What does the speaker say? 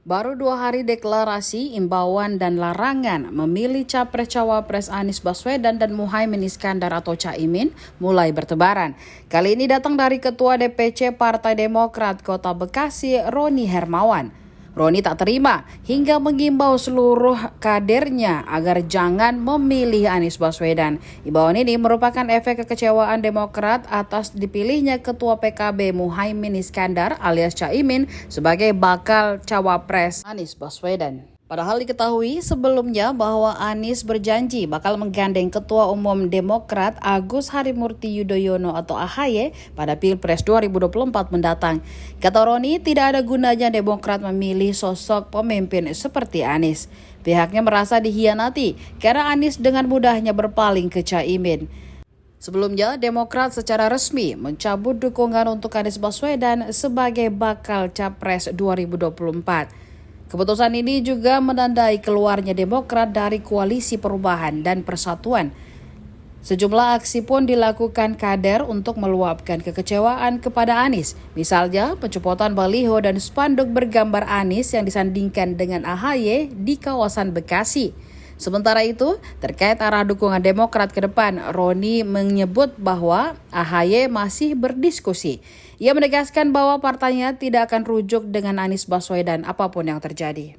Baru 2 hari deklarasi, imbauan dan larangan memilih Capres-Cawapres Anies Baswedan dan Muhaimin Iskandar atau Caimin mulai bertebaran. Kali ini datang dari Ketua DPC Partai Demokrat Kota Bekasi, Roni Hermawan. Roni tak terima hingga mengimbau seluruh kadernya agar jangan memilih Anies Baswedan. Imbauan ini merupakan efek kekecewaan Demokrat atas dipilihnya Ketua PKB Muhaimin Iskandar alias Caimin sebagai bakal cawapres Anies Baswedan. Padahal diketahui sebelumnya bahwa Anies berjanji bakal menggandeng Ketua Umum Demokrat Agus Harimurti Yudhoyono atau AHY pada Pilpres 2024 mendatang. Kata Roni, tidak ada gunanya Demokrat memilih sosok pemimpin seperti Anies. Pihaknya merasa dihianati karena Anies dengan mudahnya berpaling ke Caimin. Sebelumnya, Demokrat secara resmi mencabut dukungan untuk Anies Baswedan sebagai bakal capres 2024. Keputusan ini juga menandai keluarnya Demokrat dari Koalisi Perubahan dan Persatuan. Sejumlah aksi pun dilakukan kader untuk meluapkan kekecewaan kepada Anies. Misalnya, pencopotan baliho dan spanduk bergambar Anies yang disandingkan dengan AHY di kawasan Bekasi. Sementara itu, terkait arah dukungan Demokrat ke depan, Roni menyebut bahwa AHY masih berdiskusi. Ia menegaskan bahwa partainya tidak akan rujuk dengan Anies Baswedan apapun yang terjadi.